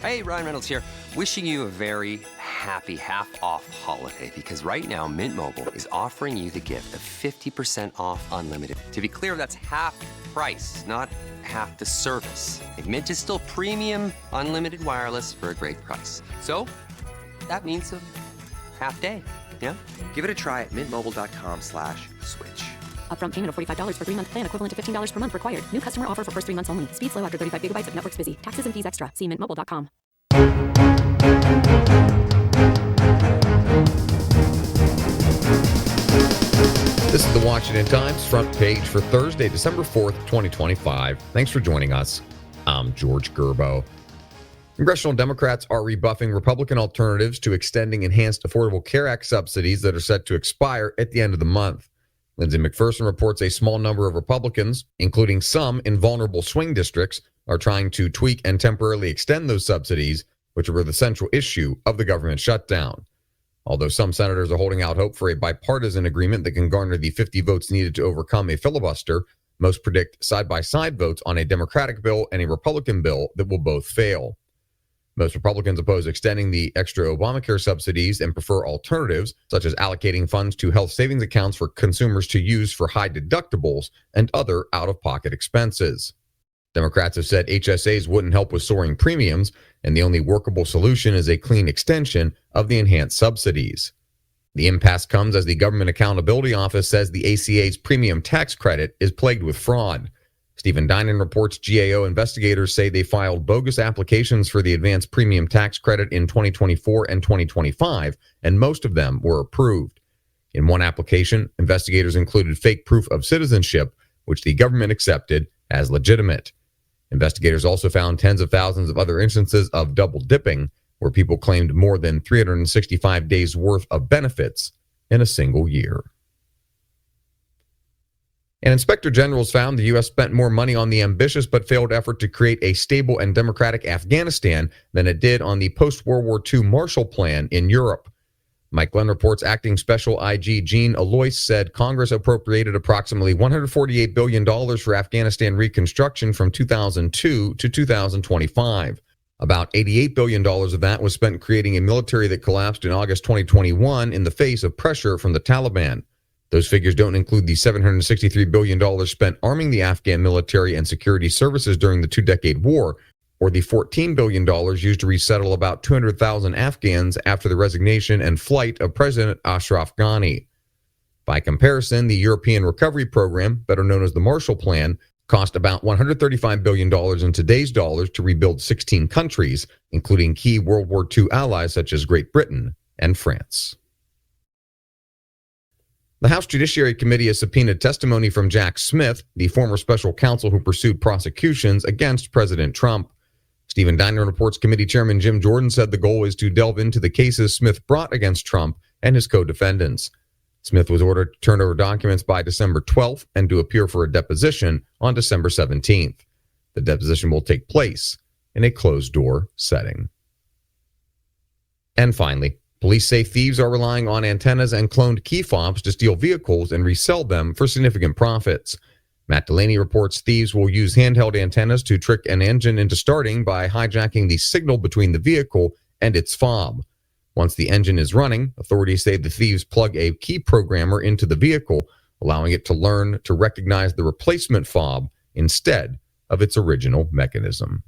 Hey, Ryan Reynolds here. Wishing you a very happy half-off holiday because right now Mint Mobile is offering you the gift of 50% off unlimited. To be clear, that's half price, not half the service. Mint is still premium unlimited wireless for a great price. So that means a half day, yeah? Give it a try at mintmobile.com/switch. Upfront payment of $45 for 3-month plan, equivalent to $15 per month required. New customer offer for first 3 months only. Speed slow after 35 gigabytes if network's busy. Taxes and fees extra. See mintmobile.com. This is the Washington Times front page for Thursday, December 4th, 2025. Thanks for joining us. I'm George Gerbo. Congressional Democrats are rebuffing Republican alternatives to extending enhanced Affordable Care Act subsidies that are set to expire at the end of the month. Lindsay McPherson reports a small number of Republicans, including some in vulnerable swing districts, are trying to tweak and temporarily extend those subsidies, which were the central issue of the government shutdown. Although some senators are holding out hope for a bipartisan agreement that can garner the 50 votes needed to overcome a filibuster, most predict side-by-side votes on a Democratic bill and a Republican bill that will both fail. Most Republicans oppose extending the extra Obamacare subsidies and prefer alternatives, such as allocating funds to health savings accounts for consumers to use for high deductibles and other out-of-pocket expenses. Democrats have said HSAs wouldn't help with soaring premiums, and the only workable solution is a clean extension of the enhanced subsidies. The impasse comes as the Government Accountability Office says the ACA's premium tax credit is plagued with fraud. Stephen Dinan reports GAO investigators say they filed bogus applications for the advanced premium tax credit in 2024 and 2025, and most of them were approved. In one application, investigators included fake proof of citizenship, which the government accepted as legitimate. Investigators also found tens of thousands of other instances of double dipping, where people claimed more than 365 days worth of benefits in a single year. An inspector general has found the U.S. spent more money on the ambitious but failed effort to create a stable and democratic Afghanistan than it did on the post-World War II Marshall Plan in Europe. Mike Glenn reports acting Special IG Jean Alois said Congress appropriated approximately $148 billion for Afghanistan reconstruction from 2002 to 2025. About $88 billion of that was spent creating a military that collapsed in August 2021 in the face of pressure from the Taliban. Those figures don't include the $763 billion spent arming the Afghan military and security services during the two-decade war, or the $14 billion used to resettle about 200,000 Afghans after the resignation and flight of President Ashraf Ghani. By comparison, the European Recovery Program, better known as the Marshall Plan, cost about $135 billion in today's dollars to rebuild 16 countries, including key World War II allies such as Great Britain and France. The House Judiciary Committee has subpoenaed testimony from Jack Smith, the former special counsel who pursued prosecutions against President Trump. Stephen Dinan reports Committee Chairman Jim Jordan said the goal is to delve into the cases Smith brought against Trump and his co-defendants. Smith was ordered to turn over documents by December 12th and to appear for a deposition on December 17th. The deposition will take place in a closed-door setting. And finally, police say thieves are relying on antennas and cloned key fobs to steal vehicles and resell them for significant profits. Matt Delaney reports thieves will use handheld antennas to trick an engine into starting by hijacking the signal between the vehicle and its fob. Once the engine is running, authorities say the thieves plug a key programmer into the vehicle, allowing it to learn to recognize the replacement fob instead of its original mechanism.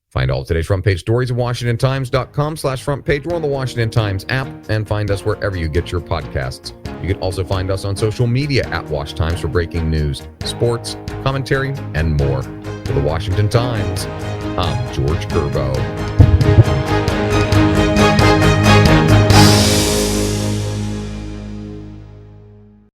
Find all of today's front page stories at WashingtonTimes.com/front page or on the Washington Times app, and find us wherever you get your podcasts. You can also find us on social media at Wash Times for breaking news, sports, commentary, and more. For the Washington Times, I'm George Gerbo.